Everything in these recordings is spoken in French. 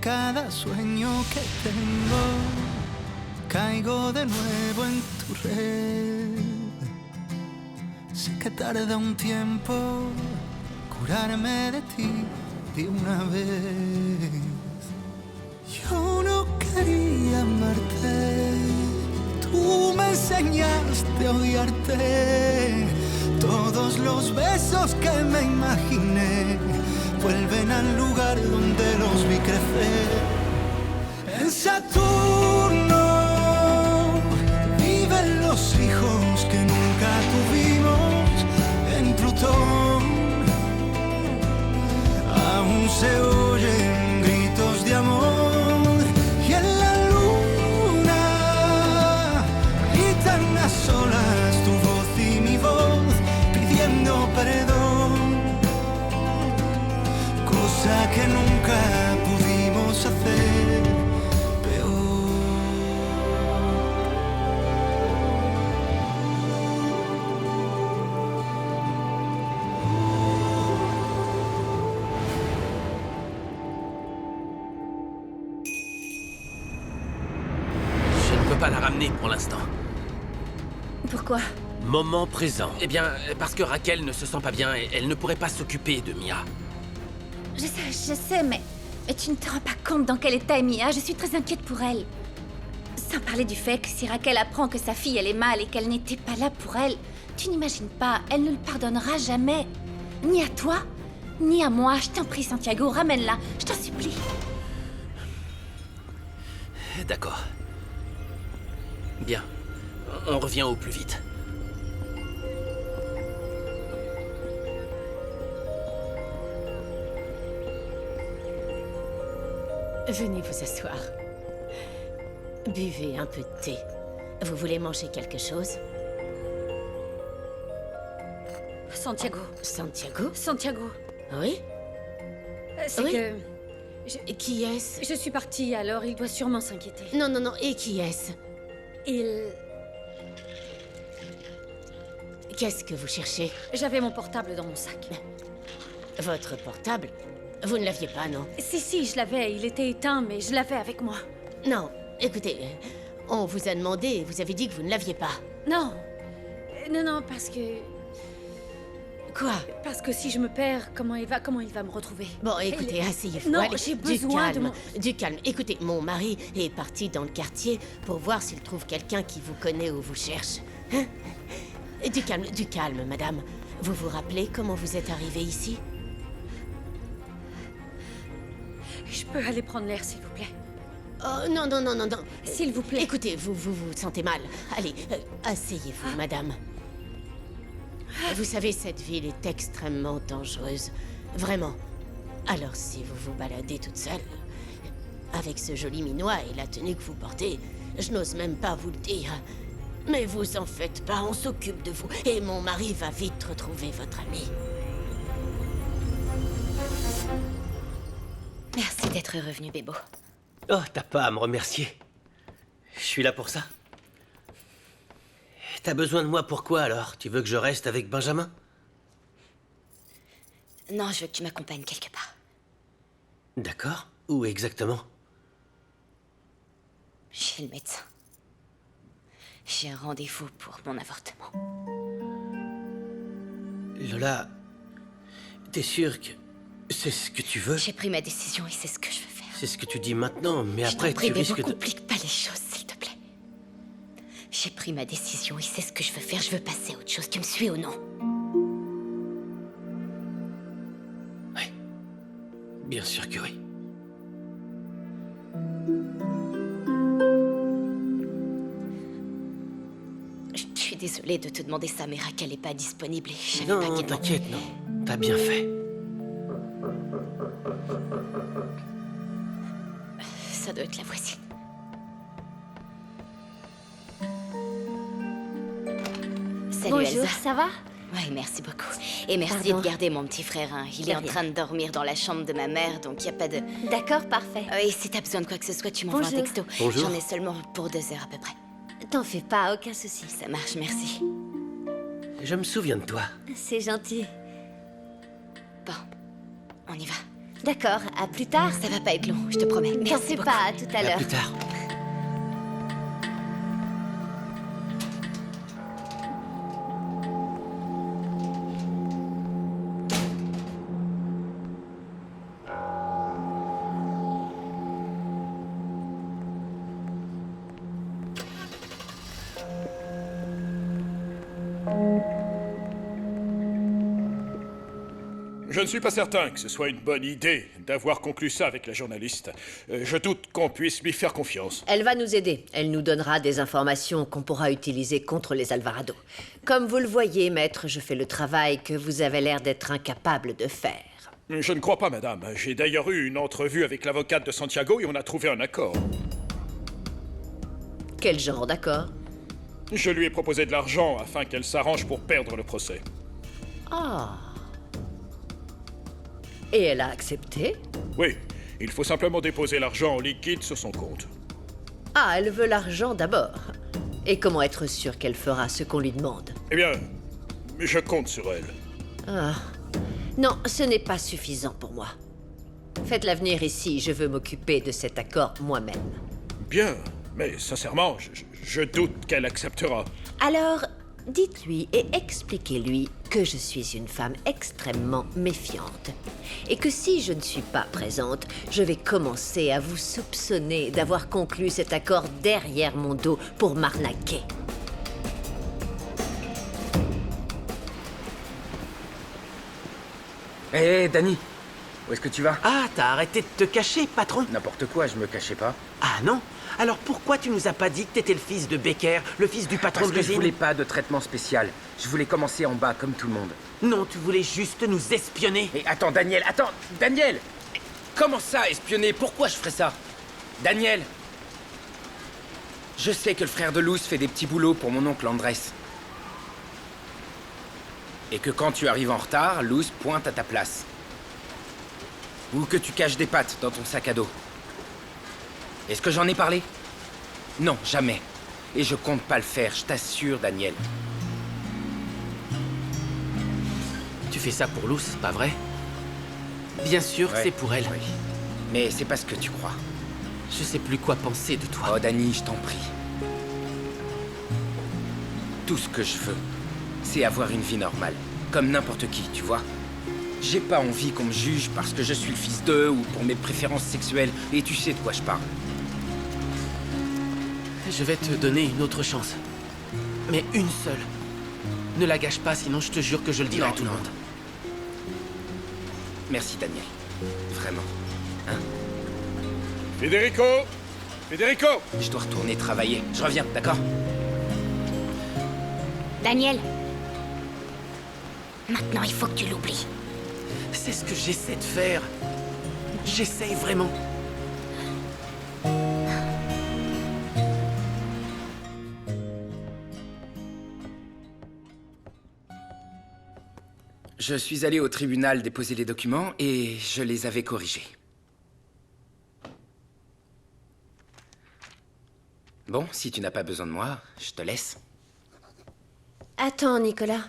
cada sueño que tengo, caigo de nuevo en tu red. Sé que tarda un tiempo curarme de ti de una vez. Yo no quería amarte, tú me enseñaste a odiarte. Todos los besos que me imaginé vuelven al lugar donde los vi crecer. En Saturno viven los hijos que nunca tuvimos. En Plutón aún se oyen gritos de amor. Y en la luna gritan a solas tu voz y mi voz pidiendo perdón, cosa que nunca pudimos hacer peor. Je ne peux pas la ramener pour l'instant. Pourquoi? Moment présent. Eh bien, parce que Raquel ne se sent pas bien et elle ne pourrait pas s'occuper de Mia. Je sais, mais tu ne te rends pas compte dans quel état est Mia. Je suis très inquiète pour elle. Sans parler du fait que si Raquel apprend que sa fille elle est mal et qu'elle n'était pas là pour elle, tu n'imagines pas, elle ne le pardonnera jamais. Ni à toi, ni à moi. Je t'en prie, Santiago, ramène-la. Je t'en supplie. D'accord. Bien. On revient au plus vite. Venez vous asseoir. Buvez un peu de thé. Vous voulez manger quelque chose? Santiago. Santiago? Santiago. Oui? C'est Oui. que... Qui est-ce? Je suis partie, alors il doit sûrement s'inquiéter. Non, non, non. Et qui est-ce? Qu'est-ce que vous cherchez? J'avais mon portable dans mon sac. Votre portable? Vous ne l'aviez pas, non? Si, je l'avais. Il était éteint, mais je l'avais avec moi. Non. Écoutez, on vous a demandé et vous avez dit que vous ne l'aviez pas. Non. Non, parce que... Quoi? Parce que si je me perds, comment il va me retrouver? Bon, écoutez, asseyez-vous. Non, Allez, j'ai besoin de mon... Du calme. Écoutez, mon mari est parti dans le quartier pour voir s'il trouve quelqu'un qui vous connaît ou vous cherche. Hein? Du calme, madame. Vous vous rappelez comment vous êtes arrivée ici? Je peux aller prendre l'air, s'il vous plaît? Oh, non. S'il vous plaît. Écoutez, vous sentez mal. Allez, asseyez-vous, madame. Vous savez, cette ville est extrêmement dangereuse. Vraiment. Alors, si vous vous baladez toute seule, avec ce joli minois et la tenue que vous portez, je n'ose même pas vous le dire. Mais vous en faites pas, on s'occupe de vous. Et mon mari va vite retrouver votre ami. Merci d'être revenu, Bébo. Oh, t'as pas à me remercier. Je suis là pour ça. T'as besoin de moi pourquoi alors? Tu veux que je reste avec Benjamin? Non, je veux que tu m'accompagnes quelque part. D'accord. Où exactement? Chez le médecin. J'ai un rendez-vous pour mon avortement. Lola, t'es sûre que c'est ce que tu veux? J'ai pris ma décision et c'est ce que je veux faire. C'est ce que tu dis maintenant, mais Je après t'en prie, tu Bébo, risques de... complique pas les choses, s'il te plaît. J'ai pris ma décision et c'est ce que je veux faire. Je veux passer à autre chose. Tu me suis ou non? Oui. Bien sûr que oui. Je suis désolée de te demander ça, mais Raquel n'est pas disponible et je savais pas Non, qu'elle... t'inquiète, non. T'as bien fait. Ça doit être la voisine. Salut, Bonjour, Elsa. ça va? Oui, merci beaucoup. Et merci Pardon. de garder mon petit frère. Hein. Il De est en rien. train de dormir dans la chambre de ma mère, donc il n'y a pas de... D'accord, parfait. Et si t'as besoin de quoi que ce soit, tu m'envoies un Bonjour. texto. Bonjour. J'en ai seulement pour 2 heures à peu près. T'en fais pas, aucun souci. Ça marche, merci. Je me souviens de toi. C'est gentil. Bon, on y va. D'accord, à plus tard. Ça va pas être long, je te promets. T'en fais pas, à tout à À l'heure. plus tard. Je ne suis pas certain que ce soit une bonne idée d'avoir conclu ça avec la journaliste. Je doute qu'on puisse lui faire confiance. Elle va nous aider. Elle nous donnera des informations qu'on pourra utiliser contre les Alvarado. Comme vous le voyez, maître, je fais le travail que vous avez l'air d'être incapable de faire. Je ne crois pas, madame. J'ai d'ailleurs eu une entrevue avec l'avocate de Santiago et on a trouvé un accord. Quel genre d'accord? Je lui ai proposé de l'argent afin qu'elle s'arrange pour perdre le procès. Ah. Et elle a accepté? Oui, il faut simplement déposer l'argent en liquide sur son compte. Ah, elle veut l'argent d'abord. Et comment être sûr qu'elle fera ce qu'on lui demande? Eh bien, je compte sur elle. Ah. Non, ce n'est pas suffisant pour moi. Faites-la venir ici, je veux m'occuper de cet accord moi-même. Bien, mais sincèrement, je doute qu'elle acceptera. Alors, dites-lui et expliquez-lui que je suis une femme extrêmement méfiante. Et que si je ne suis pas présente, je vais commencer à vous soupçonner d'avoir conclu cet accord derrière mon dos pour m'arnaquer. Hé, Danny, où est-ce que tu vas? Ah, t'as arrêté de te cacher, patron? N'importe quoi, je me cachais pas. Ah non? Alors pourquoi tu nous as pas dit que t'étais le fils de Becker, le fils du patron Parce de que je l'usine? voulais pas de traitement spécial. Je voulais commencer en bas comme tout le monde. Non, tu voulais juste nous espionner. Et attends, Daniel! Comment ça, espionner? Pourquoi je ferais ça? Daniel! Je sais que le frère de Luz fait des petits boulots pour mon oncle Andrés. Et que quand tu arrives en retard, Luz pointe à ta place. Ou que tu caches des pâtes dans ton sac à dos. Est-ce que j'en ai parlé? Non, jamais. Et je compte pas le faire, je t'assure, Daniel. Tu fais ça pour Luz, pas vrai? Bien sûr, Ouais, c'est pour elle. oui. Mais c'est pas ce que tu crois. Je sais plus quoi penser de toi. Oh, Danny, je t'en prie. Tout ce que je veux, c'est avoir une vie normale. Comme n'importe qui, tu vois. J'ai pas envie qu'on me juge parce que je suis le fils d'eux ou pour mes préférences sexuelles. Et tu sais de quoi je parle. Je vais te donner une autre chance. Mais une seule. Ne la gâche pas, sinon je te jure que je le dirai à tout le monde. Merci, Daniel. Vraiment. Hein? Federico! Federico! Je dois retourner travailler. Je reviens, d'accord? Daniel. Maintenant, il faut que tu l'oublies. C'est ce que j'essaie de faire. J'essaye vraiment. Je suis allé au tribunal déposer les documents et je les avais corrigés. Bon, si tu n'as pas besoin de moi, je te laisse. Attends, Nicolas.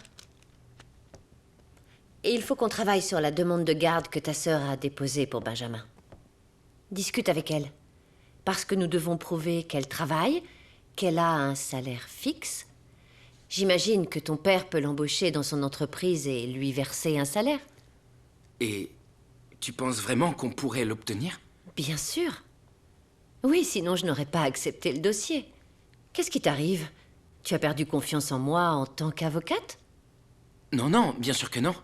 Il faut qu'on travaille sur la demande de garde que ta sœur a déposée pour Benjamin. Discute avec elle. Parce que nous devons prouver qu'elle travaille, qu'elle a un salaire fixe. J'imagine que ton père peut l'embaucher dans son entreprise et lui verser un salaire. Et tu penses vraiment qu'on pourrait l'obtenir? Bien sûr. Oui, sinon je n'aurais pas accepté le dossier. Qu'est-ce qui t'arrive? Tu as perdu confiance en moi en tant qu'avocate? Non, non, bien sûr que non.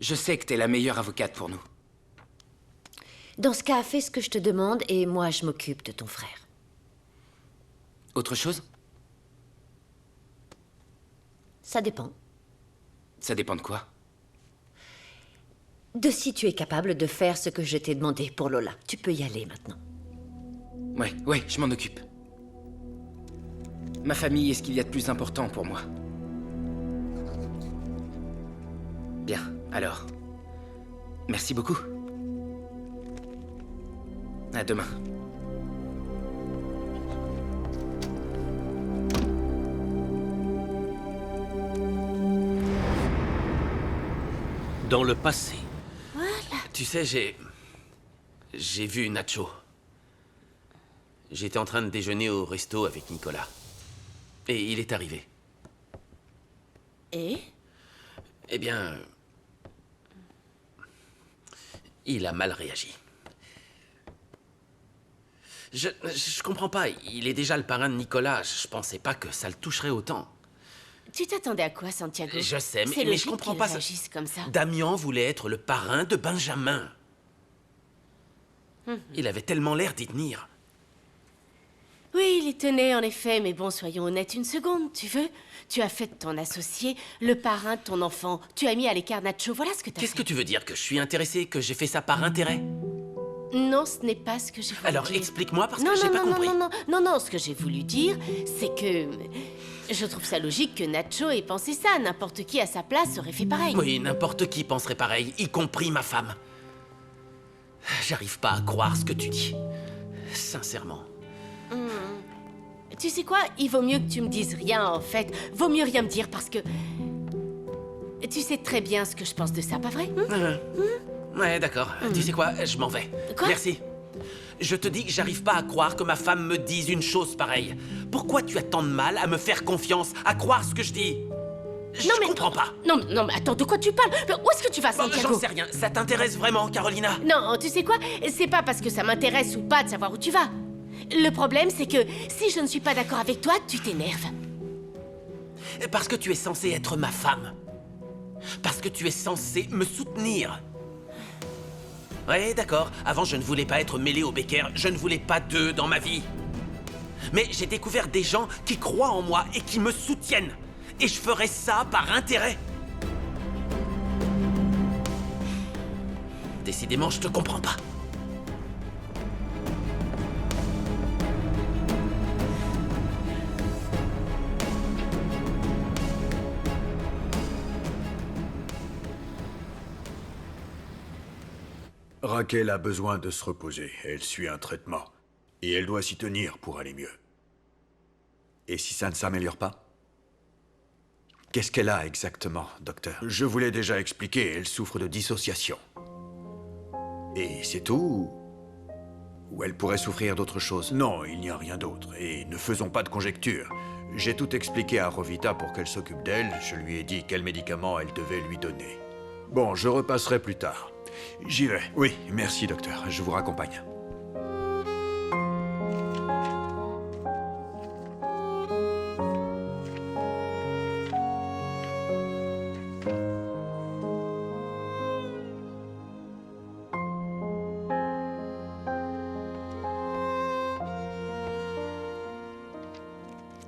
Je sais que t'es la meilleure avocate pour nous. Dans ce cas, fais ce que je te demande et moi je m'occupe de ton frère. Autre chose? Ça dépend. Ça dépend de quoi? De si tu es capable de faire ce que je t'ai demandé pour Lola. Tu peux y aller maintenant. Ouais, je m'en occupe. Ma famille est ce qu'il y a de plus important pour moi. Bien, alors. Merci beaucoup. À demain. Dans le passé. Tu sais, j'ai vu Nacho. J'étais en train de déjeuner au resto avec Nicolas. Et il est arrivé. Et? Eh bien... il a mal réagi. Je comprends pas. Il est déjà le parrain de Nicolas. Je pensais pas que ça le toucherait autant. Tu t'attendais à quoi, Santiago? Je sais, C'est mais je logique comprends qu'il pas ça. réagisse comme ça. Damian voulait être le parrain de Benjamin. Il avait tellement l'air d'y tenir. Oui, il y tenait en effet, mais bon, soyons honnêtes une seconde, tu veux? Tu as fait de ton associé le parrain de ton enfant. Tu as mis à l'écart Nacho, voilà ce que t'as fait. Qu'est-ce que tu veux dire? Que je suis intéressé? Que j'ai fait ça par intérêt? Non, ce n'est pas ce que j'ai voulu Alors dire. explique-moi parce Non, que j'ai non, pas non, compris. non, ce que j'ai voulu dire, c'est que... Je trouve ça logique que Nacho ait pensé ça. N'importe qui à sa place aurait fait pareil. Oui, n'importe qui penserait pareil, y compris ma femme. J'arrive pas à croire ce que tu dis. Sincèrement. Tu sais quoi? Il vaut mieux que tu me dises rien, en fait. Vaut mieux rien me dire parce que... Tu sais très bien ce que je pense de ça, pas vrai? Ouais, d'accord. Tu sais quoi? Je m'en vais. Quoi? Merci. Je te dis que j'arrive pas à croire que ma femme me dise une chose pareille. Pourquoi tu as tant de mal à me faire confiance, à croire ce que je dis? Je comprends pas. Non, mais attends, de quoi tu parles? Où est-ce que tu vas, Bon, Santiago? j'en sais rien. Ça t'intéresse vraiment, Carolina? Non, tu sais quoi? C'est pas parce que ça m'intéresse ou pas de savoir où tu vas. Le problème, c'est que si je ne suis pas d'accord avec toi, tu t'énerves. Parce que tu es censée être ma femme. Parce que tu es censé me soutenir. Ouais, d'accord. Avant, je ne voulais pas être mêlé au Becker. Je ne voulais pas d'eux dans ma vie. Mais j'ai découvert des gens qui croient en moi et qui me soutiennent. Et je ferai ça par intérêt. Décidément, je te comprends pas. Raquel a besoin de se reposer. Elle suit un traitement. Et elle doit s'y tenir pour aller mieux. Et si ça ne s'améliore pas? Qu'est-ce qu'elle a exactement, docteur? Je vous l'ai déjà expliqué, elle souffre de dissociation. Et c'est tout? Ou elle pourrait souffrir d'autre chose? Non, il n'y a rien d'autre. Et ne faisons pas de conjectures. J'ai tout expliqué à Rovita pour qu'elle s'occupe d'elle. Je lui ai dit quels médicaments elle devait lui donner. Bon, je repasserai plus tard. J'y vais. Oui, merci, docteur. Je vous raccompagne.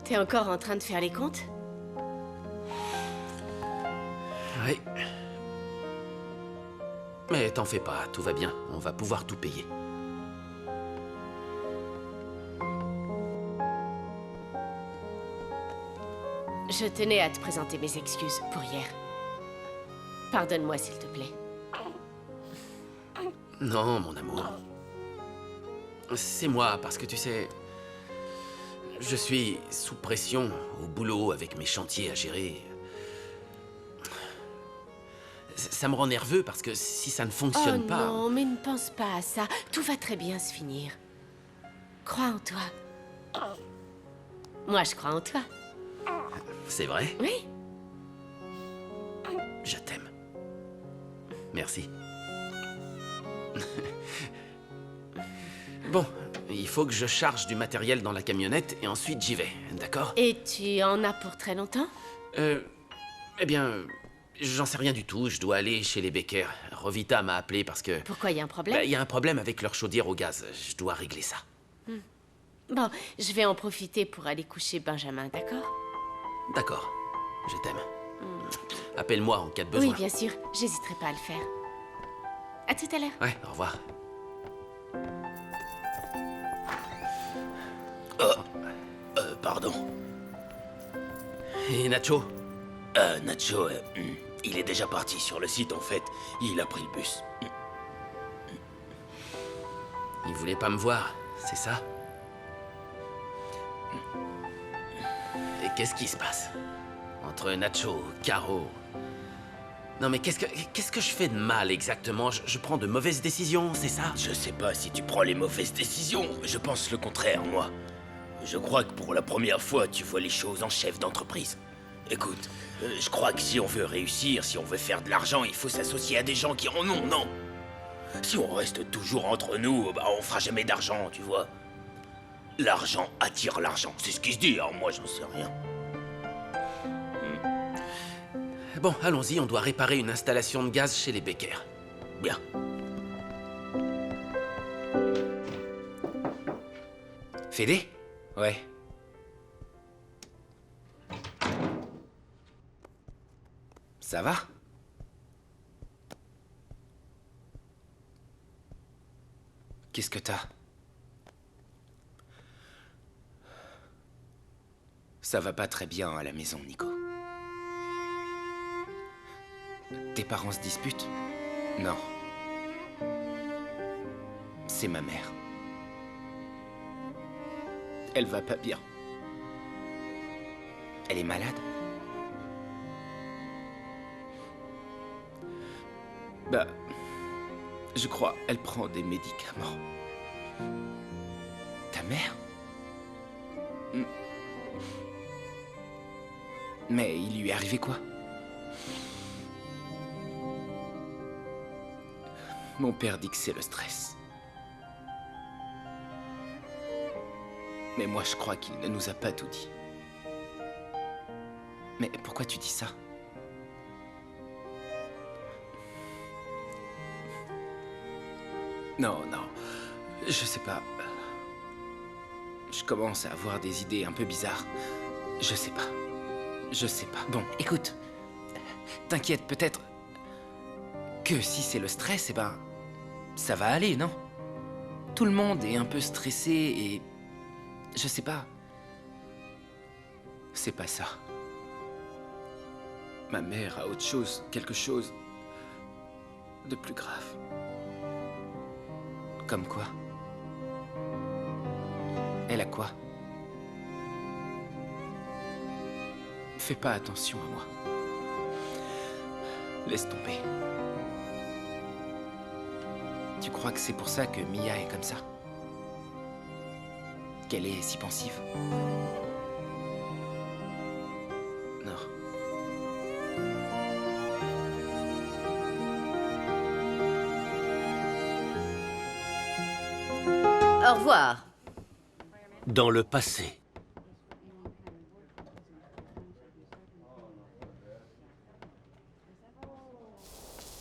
T'es encore en train de faire les comptes? Oui. Mais t'en fais pas, tout va bien. On va pouvoir tout payer. Je tenais à te présenter mes excuses pour hier. Pardonne-moi, s'il te plaît. Non, mon amour. C'est moi, parce que tu sais... Je suis sous pression au boulot avec mes chantiers à gérer. Ça me rend nerveux parce que si ça ne fonctionne Oh pas... non, mais ne pense pas à ça. Tout va très bien se finir. Crois en toi. Moi, je crois en toi. C'est vrai? Oui. Je t'aime. Merci. Bon, il faut que je charge du matériel dans la camionnette et ensuite j'y vais, d'accord? Et tu en as pour très longtemps? Eh bien, j'en sais rien du tout. Je dois aller chez les Becker. Rovita m'a appelé parce que... Pourquoi, il y a un problème? Il y a un problème avec leur chaudière au gaz. Je dois régler ça. Bon, je vais en profiter pour aller coucher Benjamin, d'accord? D'accord. Je t'aime. Appelle-moi en cas de besoin. Oui, bien sûr. J'hésiterai pas à le faire. À tout à l'heure. Ouais, au revoir. Pardon. Et Nacho? Nacho, il est déjà parti sur le site, en fait. Il a pris le bus. Il voulait pas me voir, c'est ça? Et qu'est-ce qui se passe? Entre Nacho, Caro... Non mais qu'est-ce que je fais de mal exactement? Je prends de mauvaises décisions, c'est ça? Je sais pas si tu prends les mauvaises décisions, je pense le contraire, moi. Je crois que pour la première fois, tu vois les choses en chef d'entreprise. Écoute, je crois que si on veut réussir, si on veut faire de l'argent, il faut s'associer à des gens qui en ont, non? Si on reste toujours entre nous, bah on fera jamais d'argent, tu vois. L'argent attire l'argent, c'est ce qui se dit, alors moi j'en sais rien. Bon, allons-y, on doit réparer une installation de gaz chez les Becker. Bien. Fédé? Ouais. Ça va? Qu'est-ce que t'as? Ça va pas très bien à la maison, Nico. Tes parents se disputent? Non. C'est ma mère. Elle va pas bien. Elle est malade? Bah, je crois, elle prend des médicaments. Ta mère? Mais il lui est arrivé quoi? Mon père dit que c'est le stress. Mais moi, je crois qu'il ne nous a pas tout dit. Mais pourquoi tu dis ça? Non, non, je sais pas. Je commence à avoir des idées un peu bizarres. Je sais pas. Je sais pas. Bon, écoute. T'inquiète, peut-être que si c'est le stress, eh ben, ça va aller, non? Tout le monde est un peu stressé et... Je sais pas. C'est pas ça. Ma mère a autre chose, quelque chose de plus grave. Comme quoi? Elle a quoi? Fais pas attention à moi. Laisse tomber. Tu crois que c'est pour ça que Mia est comme ça? Qu'elle est si pensive? Non. Au revoir. Dans le passé.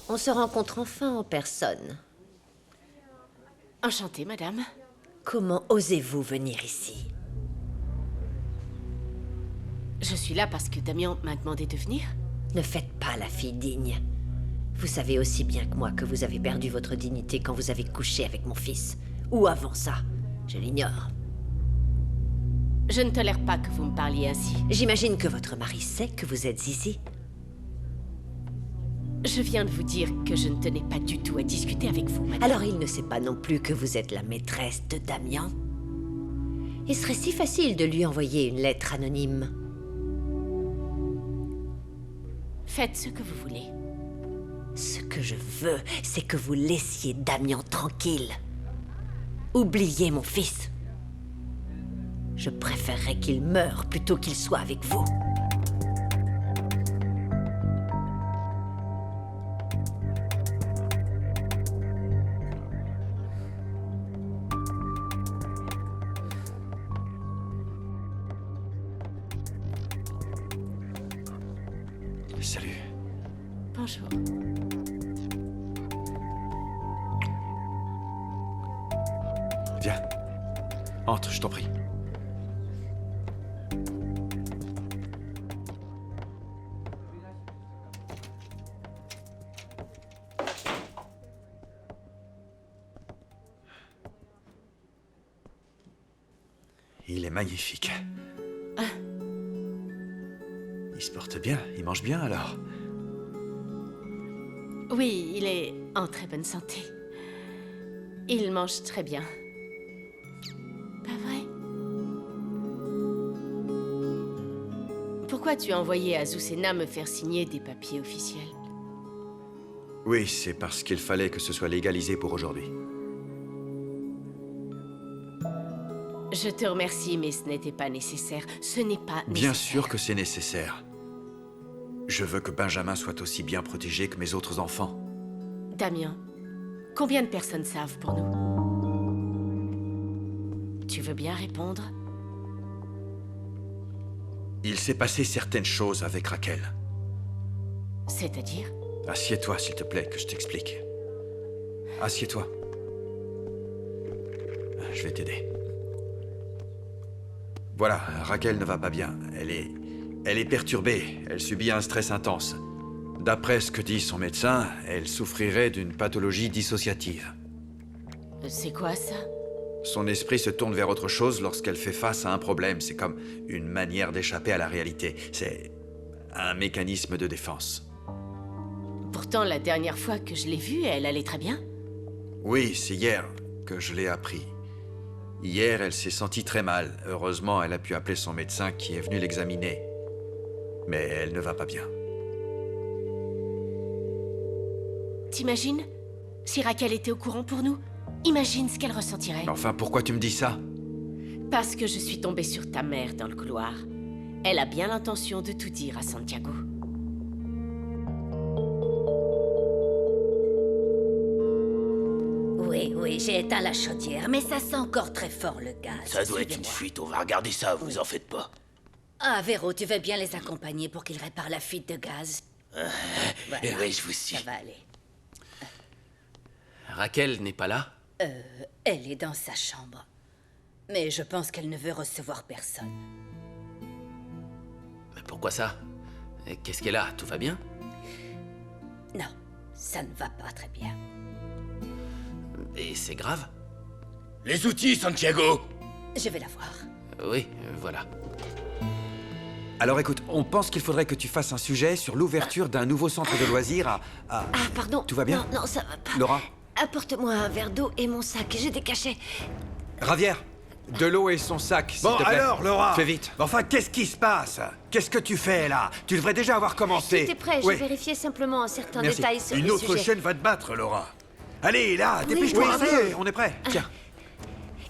On se rencontre enfin en personne. Enchantée, madame. Comment osez-vous venir ici? Je suis là parce que Damien m'a demandé de venir. Ne faites pas la fille digne. Vous savez aussi bien que moi que vous avez perdu votre dignité quand vous avez couché avec mon fils. Ou avant ça. Je l'ignore. Je ne tolère pas que vous me parliez ainsi. J'imagine que votre mari sait que vous êtes ici. Je viens de vous dire que je ne tenais pas du tout à discuter avec vous, madame. Alors il ne sait pas non plus que vous êtes la maîtresse de Damien? Il serait si facile de lui envoyer une lettre anonyme. Faites ce que vous voulez. Ce que je veux, c'est que vous laissiez Damien tranquille. Oubliez mon fils. Je préférerais qu'il meure plutôt qu'il soit avec vous. Salut. Bonjour. Viens. Entre, je t'en prie. Il est magnifique. Il se porte bien, il mange bien alors. Oui, il est en très bonne santé. Il mange très bien. Pas vrai? Pourquoi tu as envoyé Azucena me faire signer des papiers officiels? Oui, c'est parce qu'il fallait que ce soit légalisé pour aujourd'hui. Je te remercie, mais ce n'était pas nécessaire. Ce n'est pas nécessaire. Bien sûr que c'est nécessaire. Je veux que Benjamin soit aussi bien protégé que mes autres enfants. Damien, combien de personnes savent pour nous? Tu veux bien répondre? Il s'est passé certaines choses avec Raquel. C'est-à-dire? Assieds-toi, s'il te plaît, que je t'explique. Assieds-toi. Je vais t'aider. Voilà, Raquel ne va pas bien. Elle est perturbée. Elle subit un stress intense. D'après ce que dit son médecin, elle souffrirait d'une pathologie dissociative. C'est quoi ça? Son esprit se tourne vers autre chose lorsqu'elle fait face à un problème. C'est comme une manière d'échapper à la réalité. C'est un mécanisme de défense. Pourtant, la dernière fois que je l'ai vue, elle allait très bien. Oui, c'est hier que je l'ai appris. Hier, elle s'est sentie très mal. Heureusement, elle a pu appeler son médecin qui est venu l'examiner. Mais elle ne va pas bien. T'imagines? Si Raquel était au courant pour nous, imagine ce qu'elle ressentirait. Enfin, pourquoi tu me dis ça? Parce que je suis tombée sur ta mère dans le couloir. Elle a bien l'intention de tout dire à Santiago. Oui, j'ai éteint la chaudière, mais ça sent encore très fort le gaz. Ça doit être une Suivez-moi. fuite, on va regarder ça, vous en faites pas. Ah, Véro, tu veux bien les accompagner pour qu'ils réparent la fuite de gaz? Voilà, Oui, je vous suis. ça va aller. Raquel n'est pas là? Elle est dans sa chambre. Mais je pense qu'elle ne veut recevoir personne. Mais pourquoi ça? Qu'est-ce qu'elle a? Tout va bien? Non, ça ne va pas très bien. Et c'est grave? Les outils, Santiago! Je vais la voir. Oui, voilà. Alors écoute, on pense qu'il faudrait que tu fasses un sujet sur l'ouverture d'un nouveau centre de loisirs à... Ah, pardon. Tout va bien? Non, ça va pas. Laura? Apporte-moi un verre d'eau et mon sac, j'ai des cachets. Ravière, de l'eau et son sac, s'il Bon, te plaît. alors, Laura! Fais vite. Enfin, qu'est-ce qui se passe? Qu'est-ce que tu fais, là? Tu devrais déjà avoir commencé. T'es prêt, Oui. j'ai vérifié simplement un certain Merci. détail sur Une le autre sujet. chaîne va te battre, Laura. Allez, là, Oui, dépêche-toi Oui, un ça y peu. est, on est prêt. Tiens.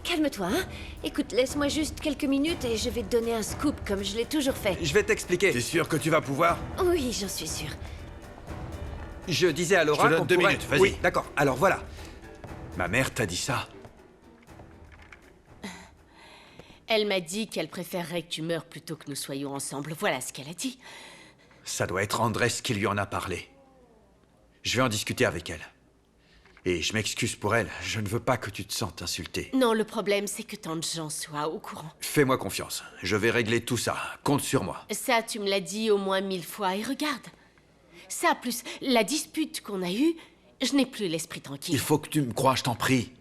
Calme-toi, hein. Écoute, laisse-moi juste quelques minutes et je vais te donner un scoop comme je l'ai toujours fait. Je vais t'expliquer. T'es sûr que tu vas pouvoir? Oui, j'en suis sûre. Je disais à Laura Je te donne qu'on 2 pourrait... minutes, vas-y. Oui, d'accord. Alors voilà. Ma mère t'a dit ça? Elle m'a dit qu'elle préférerait que tu meurs plutôt que nous soyons ensemble. Voilà ce qu'elle a dit. Ça doit être Andrés qui lui en a parlé. Je vais en discuter avec elle. Et je m'excuse pour elle. Je ne veux pas que tu te sentes insulté. Non, le problème, c'est que tant de gens soient au courant. Fais-moi confiance. Je vais régler tout ça. Compte sur moi. Ça, tu me l'as dit au moins 1000 fois, et regarde. Ça, plus la dispute qu'on a eue, je n'ai plus l'esprit tranquille. Il faut que tu me croies, je t'en prie.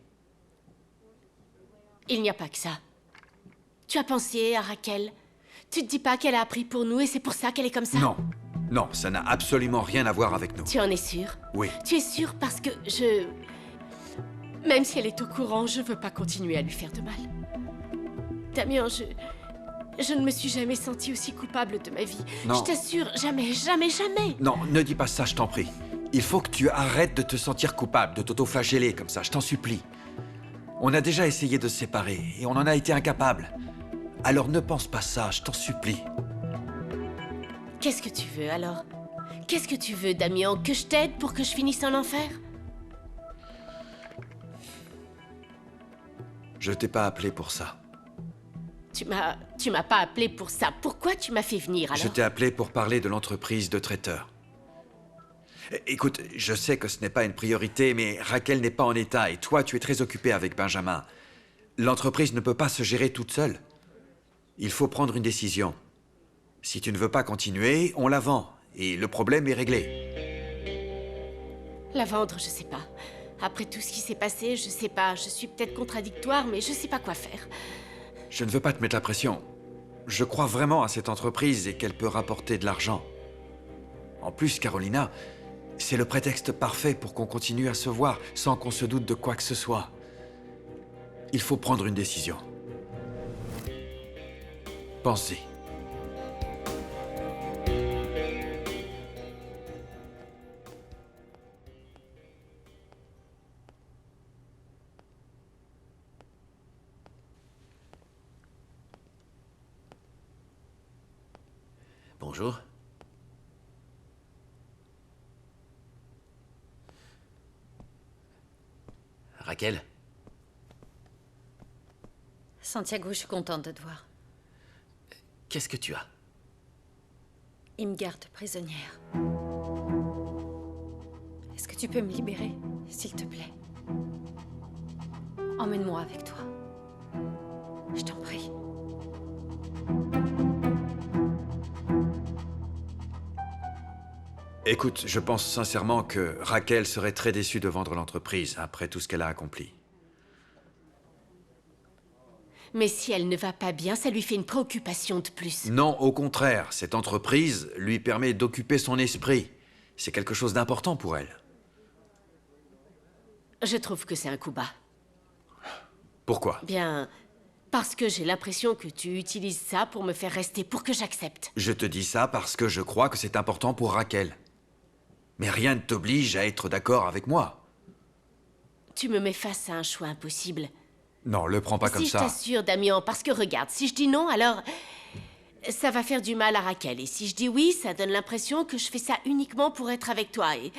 Il n'y a pas que ça. Tu as pensé à Raquel? Tu te dis pas qu'elle a appris pour nous et c'est pour ça qu'elle est comme ça? Non. Non, ça n'a absolument rien à voir avec nous. Tu en es sûr? Oui. Tu es sûr parce que je... Même si elle est au courant, je veux pas continuer à lui faire de mal. Damien, je ne me suis jamais sentie aussi coupable de ma vie. Non. Je t'assure, jamais, jamais, jamais. Non, ne dis pas ça, je t'en prie. Il faut que tu arrêtes de te sentir coupable, de t'auto-flageller comme ça, je t'en supplie. On a déjà essayé de se séparer et on en a été incapable. Alors ne pense pas ça, je t'en supplie. Qu'est-ce que tu veux alors? Qu'est-ce que tu veux, Damien? Que je t'aide pour que je finisse en enfer? Je t'ai pas appelé pour ça. Tu m'as pas appelé pour ça. Pourquoi tu m'as fait venir alors? Je t'ai appelé pour parler de l'entreprise de traiteur. Écoute, je sais que ce n'est pas une priorité, mais Raquel n'est pas en état et toi, tu es très occupé avec Benjamin. L'entreprise ne peut pas se gérer toute seule. Il faut prendre une décision. Si tu ne veux pas continuer, on la vend et le problème est réglé. La vendre, je sais pas. Après tout ce qui s'est passé, je sais pas. Je suis peut-être contradictoire, mais je sais pas quoi faire. Je ne veux pas te mettre la pression. Je crois vraiment à cette entreprise et qu'elle peut rapporter de l'argent. En plus, Carolina, c'est le prétexte parfait pour qu'on continue à se voir sans qu'on se doute de quoi que ce soit. Il faut prendre une décision. Pense-y. Bonjour. Raquel? Santiago, je suis contente de te voir. Qu'est-ce que tu as? Il me garde prisonnière. Est-ce que tu peux me libérer, s'il te plaît? Emmène-moi avec toi. Je t'en prie. Écoute, je pense sincèrement que Raquel serait très déçue de vendre l'entreprise après tout ce qu'elle a accompli. Mais si elle ne va pas bien, ça lui fait une préoccupation de plus. Non, au contraire, cette entreprise lui permet d'occuper son esprit. C'est quelque chose d'important pour elle. Je trouve que c'est un coup bas. Pourquoi? Bien, parce que j'ai l'impression que tu utilises ça pour me faire rester, pour que j'accepte. Je te dis ça parce que je crois que c'est important pour Raquel. Mais rien ne t'oblige à être d'accord avec moi. Tu me mets face à un choix impossible. Non, le prends pas comme Si je ça. t'assure, Damien, parce que regarde, si je dis non, alors ça va faire du mal à Raquel. Et si je dis oui, ça donne l'impression que je fais ça uniquement pour être avec toi. Et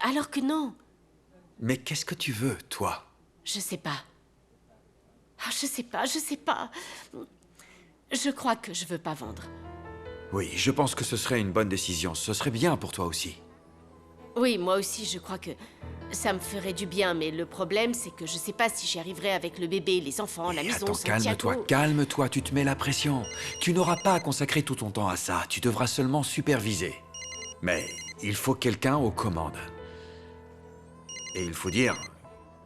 alors que non. Mais qu'est-ce que tu veux, toi? Je sais pas. Ah, je sais pas. Je crois que je veux pas vendre. Oui, je pense que ce serait une bonne décision. Ce serait bien pour toi aussi. Oui, moi aussi, je crois que ça me ferait du bien, mais le problème, c'est que je sais pas si j'y arriverai avec le bébé, les enfants, la maison, Attends, Santiago. calme-toi, tu te mets la pression. Tu n'auras pas à consacrer tout ton temps à ça, tu devras seulement superviser. Mais il faut quelqu'un aux commandes. Et il faut dire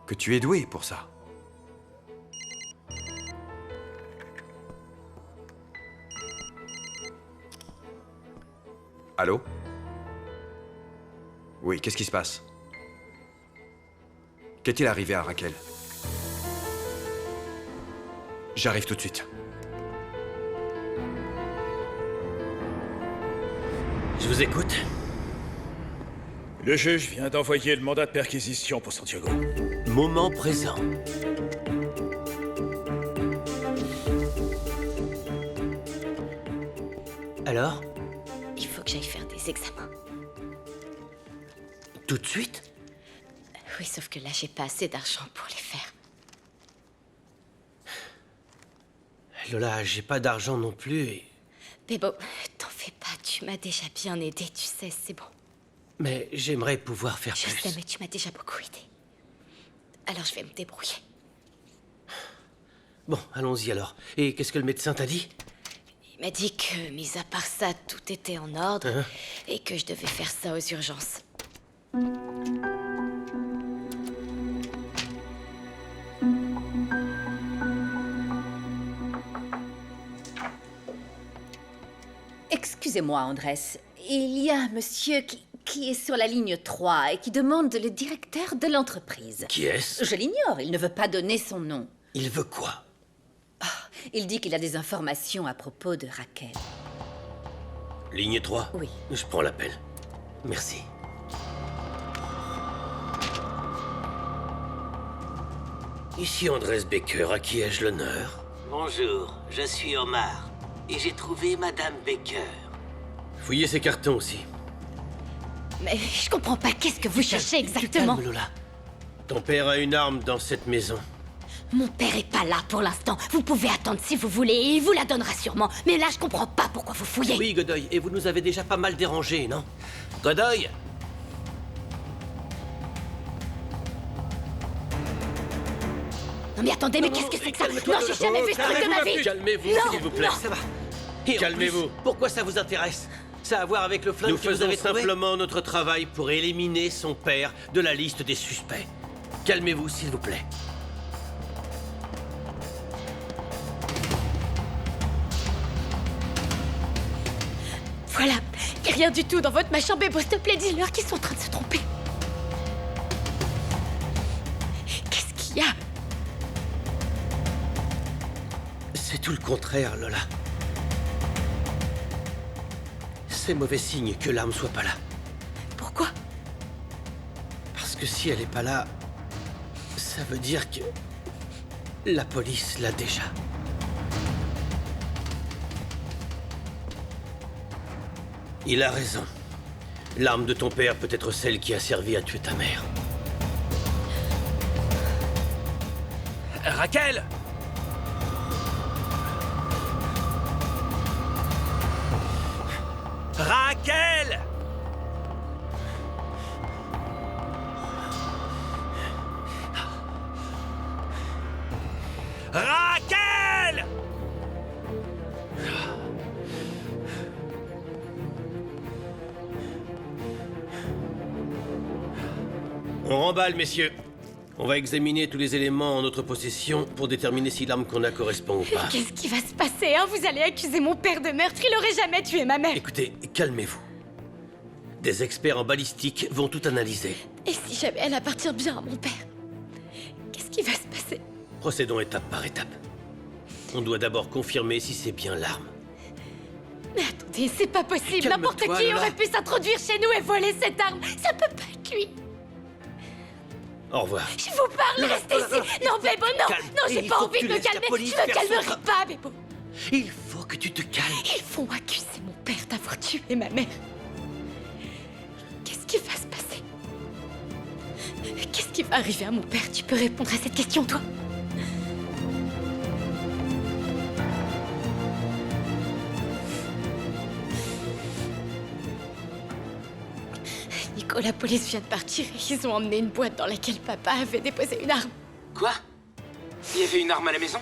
que tu es doué pour ça. Allô? Oui, qu'est-ce qui se passe? Qu'est-il arrivé à Raquel? J'arrive tout de suite. Je vous écoute. Le juge vient d'envoyer le mandat de perquisition pour Santiago. Moment présent. Alors? Il faut que j'aille faire des examens. Tout de suite? Oui, sauf que là, j'ai pas assez d'argent pour les faire. Lola, j'ai pas d'argent non plus et... Bebo, t'en fais pas, tu m'as déjà bien aidé, tu sais, c'est bon. Mais j'aimerais pouvoir faire Je plus. sais, mais tu m'as déjà beaucoup aidé. Alors je vais me débrouiller. Bon, allons-y alors. Et qu'est-ce que le médecin t'a dit? Il m'a dit que, mis à part ça, tout était en ordre et que je devais faire ça aux urgences. Excusez-moi, Andrés. Il y a un monsieur qui est sur la ligne 3 et qui demande le directeur de l'entreprise. Qui est-ce? Je l'ignore, il ne veut pas donner son nom. Il veut quoi? Il dit qu'il a des informations à propos de Raquel. Ligne 3? Oui. Je prends l'appel. Merci. Ici Andrés Baker, à qui ai-je l'honneur? Bonjour, je suis Omar. Et j'ai trouvé Madame Baker. Fouillez ces cartons aussi. Mais je comprends pas, qu'est-ce que vous cherchez exactement? Calme, Lola. Ton père a une arme dans cette maison. Mon père est pas là pour l'instant. Vous pouvez attendre si vous voulez et il vous la donnera sûrement. Mais là, je comprends pas pourquoi vous fouillez. Oui, Godoy, et vous nous avez déjà pas mal dérangés, non? Godoy! Non mais attendez, mais qu'est-ce que c'est que ça? calme-toi, Non, Lola. j'ai jamais vu ce truc de ma vie. Calmez-vous, Non, s'il vous plaît. non. Ça va. Et en Calmez-vous. plus, pourquoi ça vous intéresse? Ça a à voir avec le flingue Nous que vous faisons avez trouvé? simplement notre travail pour éliminer son père de la liste des suspects. Calmez-vous, s'il vous plaît. Voilà, y a rien du tout dans votre machin, Bebo, s'il te plaît, dis-leur qu'ils sont en train de se tromper. Qu'est-ce qu'il y a? C'est tout le contraire, Lola. C'est mauvais signe que l'arme soit pas là. Pourquoi? Parce que si elle est pas là, ça veut dire que la police l'a déjà. Il a raison. L'arme de ton père peut être celle qui a servi à tuer ta mère. Raquel! Raquel! Raquel! On remballe, messieurs. On va examiner tous les éléments en notre possession pour déterminer si l'arme qu'on a correspond ou pas. Qu'est-ce qui va se passer, hein? Vous allez accuser mon père de meurtre, il aurait jamais tué ma mère. Écoutez, calmez-vous. Des experts en balistique vont tout analyser. Et si jamais elle appartient bien à mon père? Qu'est-ce qui va se passer? Procédons étape par étape. On doit d'abord confirmer si c'est bien l'arme. Mais attendez, c'est pas possible. Calme-toi, N'importe qui Lola. aurait pu s'introduire chez nous et voler cette arme. Ça peut pas être lui. Au revoir. Je vous parle, restez ici. Non, Bébo, non. Calme. Non, j'ai Il pas faut envie que de tu me laisses la calmer. police Je me faire son calmerai travail. pas, Bébo. Il faut que tu te calmes. Ils vont accuser mon père d'avoir tué ma mère. Qu'est-ce qui va se passer? Qu'est-ce qui va arriver à mon père? Tu peux répondre à cette question, toi? Nico, la police vient de partir et ils ont emmené une boîte dans laquelle papa avait déposé une arme. Quoi? Il y avait une arme à la maison?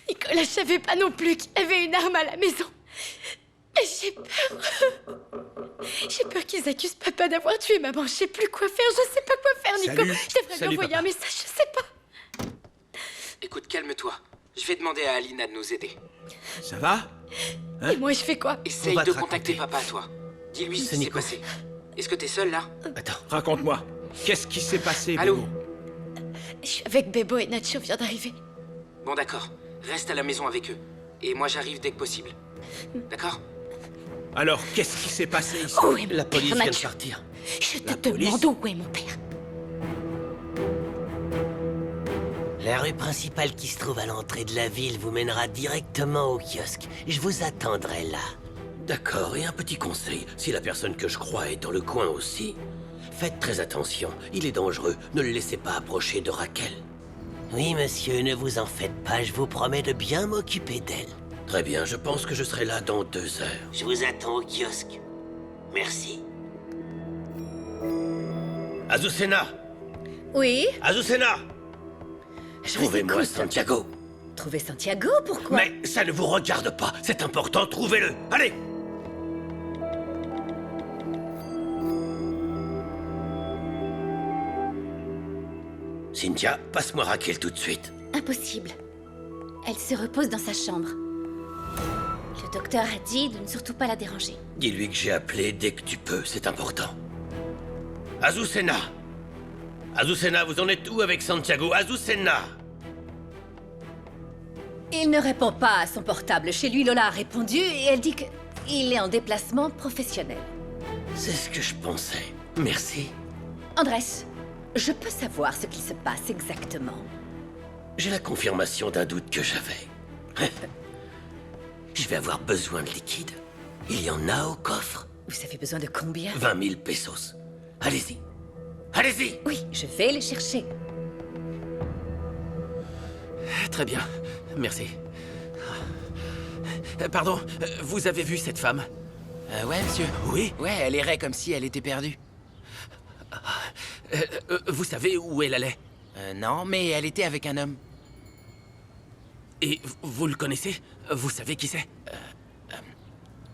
Nicolas, je savais pas non plus qu'il y avait une arme à la maison. Mais j'ai peur. J'ai peur qu'ils accusent papa d'avoir tué maman. Je sais plus quoi faire. Je sais pas quoi faire, Nico. Salut. Je devrais lui Salut, envoyer papa. un message. Je sais pas. Écoute, calme-toi. Je vais demander à Alina de nous aider. Ça va? Et moi, je fais quoi? Essaye va de te contacter papa, toi. Dis-lui ce C'est qui s'est Nico. passé. Est-ce que t'es seul, là? Attends. Raconte-moi. Qu'est-ce qui s'est passé, Allô? Bébo? Je suis avec Bébo et Nacho vient d'arriver. Bon, d'accord. Reste à la maison avec eux. Et moi, j'arrive dès que possible. D'accord? Alors, qu'est-ce qui s'est passé ici? Où est mon La police père, vient de Nacho? partir. Je te demande où est mon père. La rue principale qui se trouve à l'entrée de la ville vous mènera directement au kiosque. Je vous attendrai là. D'accord, et un petit conseil. Si la personne que je crois est dans le coin aussi, faites très attention. Il est dangereux. Ne le laissez pas approcher de Raquel. Oui, monsieur, ne vous en faites pas. Je vous promets de bien m'occuper d'elle. Très bien, je pense que je serai là dans 2 heures. Je vous attends au kiosque. Merci. Azucena! Oui? Azucena! Je vous Trouvez-moi écoute. Santiago. Trouver Santiago, pourquoi? Mais ça ne vous regarde pas. C'est important, trouvez-le. Allez! Cynthia, passe-moi Raquel tout de suite. Impossible. Elle se repose dans sa chambre. Le docteur a dit de ne surtout pas la déranger. Dis-lui que j'ai appelé dès que tu peux, c'est important. Azucena! Azucena, vous en êtes où avec Santiago? Azucena! Il ne répond pas à son portable. Chez lui, Lola a répondu et elle dit qu'il est en déplacement professionnel. C'est ce que je pensais. Merci. Andrés, je peux savoir ce qui se passe exactement. J'ai la confirmation d'un doute que j'avais. Je vais avoir besoin de liquide. Il y en a au coffre. Vous avez besoin de combien? 20 000 pesos. Allez-y. Allez-y! Oui, je vais les chercher. Très bien, merci. Pardon, vous avez vu cette femme? Ouais, monsieur. Oui? Ouais, elle errait comme si elle était perdue. Vous savez où elle allait? Non, mais elle était avec un homme. Et vous le connaissez? Vous savez qui c'est?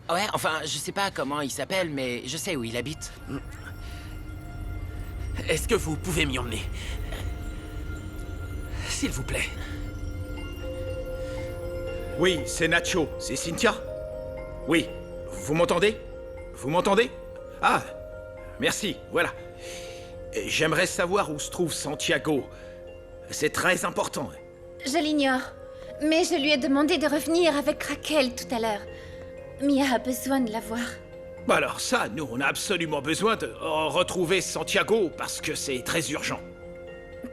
Ouais, enfin, je sais pas comment il s'appelle, mais je sais où il habite. Est-ce que vous pouvez m'y emmener? S'il vous plaît. Oui, c'est Nacho. C'est Cynthia? Oui. Vous m'entendez? Vous m'entendez? Ah, merci, voilà. J'aimerais savoir où se trouve Santiago. C'est très important. Je l'ignore. Mais je lui ai demandé de revenir avec Raquel tout à l'heure. Mia a besoin de la voir. Bah alors ça, nous, on a absolument besoin de retrouver Santiago parce que c'est très urgent.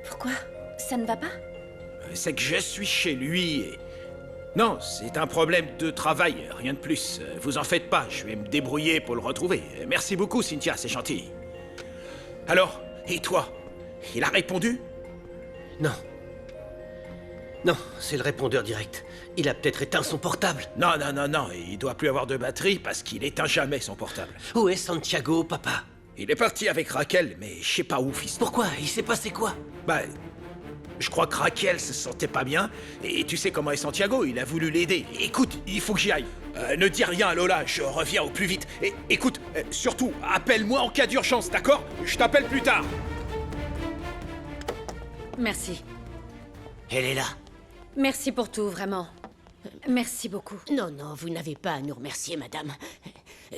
Pourquoi? Ça ne va pas? C'est que je suis chez lui Non, c'est un problème de travail, rien de plus. Vous en faites pas, je vais me débrouiller pour le retrouver. Merci beaucoup, Cynthia, c'est gentil. Alors, et toi? Il a répondu? Non. Non, c'est le répondeur direct. Il a peut-être éteint son portable. Non, non, non, non, il doit plus avoir de batterie parce qu'il éteint jamais son portable. Où est Santiago, papa? Il est parti avec Raquel, mais je sais pas où, fils. Pourquoi? Il s'est passé quoi? Bah, je crois que Raquel se sentait pas bien, et tu sais comment est Santiago, il a voulu l'aider. Écoute, il faut que j'y aille. Ne dis rien à Lola, je reviens au plus vite. Et écoute, surtout, appelle-moi en cas d'urgence, d'accord? Je t'appelle plus tard. Merci. Elle est là. Merci pour tout, vraiment. Merci beaucoup. Non, non, vous n'avez pas à nous remercier, madame.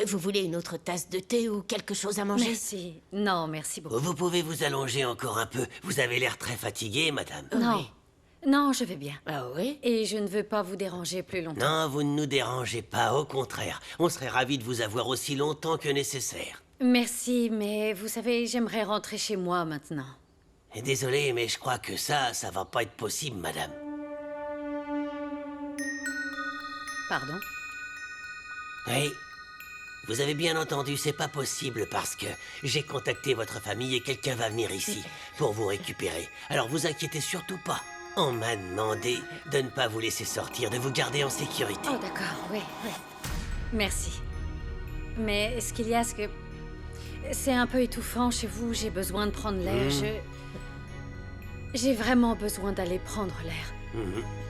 Vous voulez une autre tasse de thé ou quelque chose à manger? Merci. Non, merci beaucoup. Vous pouvez vous allonger encore un peu. Vous avez l'air très fatiguée, madame. Non. Oui. Non, je vais bien. Ah oui? Et je ne veux pas vous déranger plus longtemps. Non, vous ne nous dérangez pas, au contraire. On serait ravis de vous avoir aussi longtemps que nécessaire. Merci, mais vous savez, j'aimerais rentrer chez moi maintenant. Et désolé, mais je crois que ça va pas être possible, madame. Pardon? Oui. Vous avez bien entendu, c'est pas possible parce que j'ai contacté votre famille et quelqu'un va venir ici pour vous récupérer. Alors vous inquiétez surtout pas. On m'a demandé de ne pas vous laisser sortir, de vous garder en sécurité. Oh, d'accord, oui, oui. Merci. Mais ce qu'il y a, c'est que... C'est un peu étouffant chez vous, j'ai besoin de prendre l'air, J'ai vraiment besoin d'aller prendre l'air.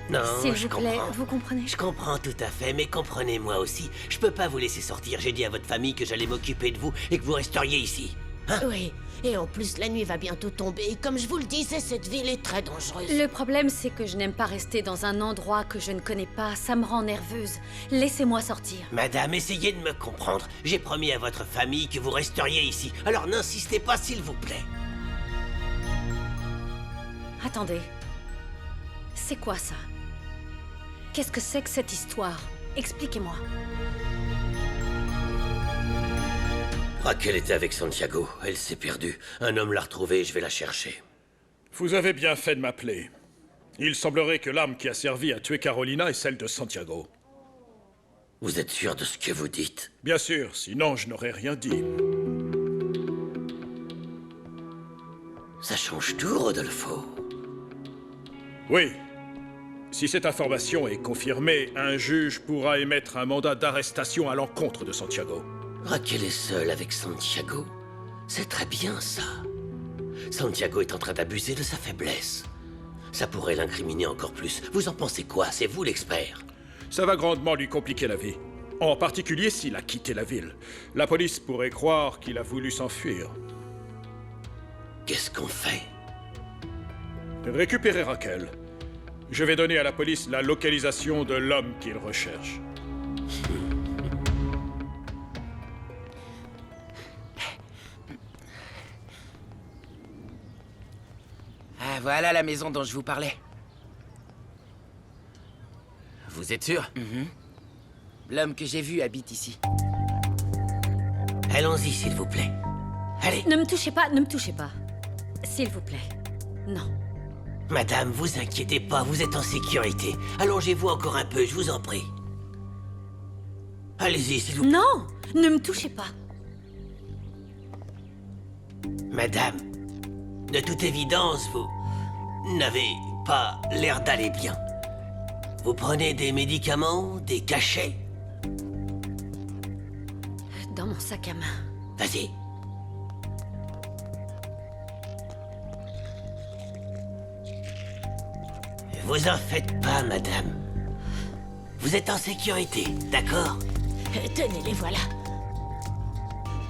Non, S'il je vous plaît, comprends. vous comprenez? Je comprends tout à fait, mais comprenez-moi aussi. Je peux pas vous laisser sortir. J'ai dit à votre famille que j'allais m'occuper de vous et que vous resteriez ici. Hein? Oui, et en plus, la nuit va bientôt tomber. Et comme je vous le disais, cette ville est très dangereuse. Le problème, c'est que je n'aime pas rester dans un endroit que je ne connais pas. Ça me rend nerveuse. Laissez-moi sortir. Madame, essayez de me comprendre. J'ai promis à votre famille que vous resteriez ici. Alors n'insistez pas, s'il vous plaît. Attendez. C'est quoi ça? Qu'est-ce que c'est que cette histoire? Expliquez-moi. Raquel était avec Santiago. Elle s'est perdue. Un homme l'a retrouvée et je vais la chercher. Vous avez bien fait de m'appeler. Il semblerait que l'arme qui a servi à tuer Carolina est celle de Santiago. Vous êtes sûr de ce que vous dites? Bien sûr, sinon je n'aurais rien dit. Ça change tout, Rodolfo. Oui. Si cette information est confirmée, un juge pourra émettre un mandat d'arrestation à l'encontre de Santiago. Raquel est seule avec Santiago. C'est très bien, ça. Santiago est en train d'abuser de sa faiblesse. Ça pourrait l'incriminer encore plus. Vous en pensez quoi? C'est vous l'expert. Ça va grandement lui compliquer la vie. En particulier s'il a quitté la ville. La police pourrait croire qu'il a voulu s'enfuir. Qu'est-ce qu'on fait? Récupérer Raquel. Je vais donner à la police la localisation de l'homme qu'il recherche. Ah, voilà la maison dont je vous parlais. Vous êtes sûr? L'homme que j'ai vu habite ici. Allons-y, s'il vous plaît. Allez. Ne me touchez pas, ne me touchez pas. S'il vous plaît. Non. Madame, vous inquiétez pas, vous êtes en sécurité. Allongez-vous encore un peu, je vous en prie. Allez-y, s'il vous plaît. Non! Ne me touchez pas. Madame, de toute évidence, vous n'avez pas l'air d'aller bien. Vous prenez des médicaments, des cachets? Dans mon sac à main. Vas-y. Vous en faites pas, madame. Vous êtes en sécurité, d'accord? Tenez, les voilà.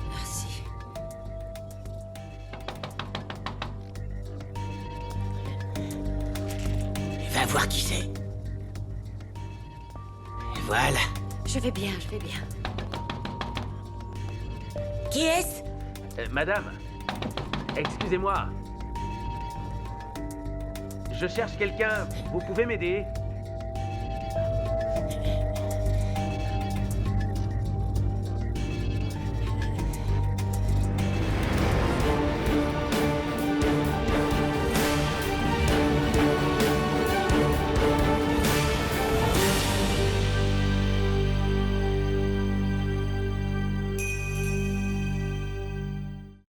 Merci. Va voir qui c'est. Voilà. Je vais bien, je vais bien. Qui est-ce? Madame, excusez-moi. Je cherche quelqu'un. Vous pouvez m'aider?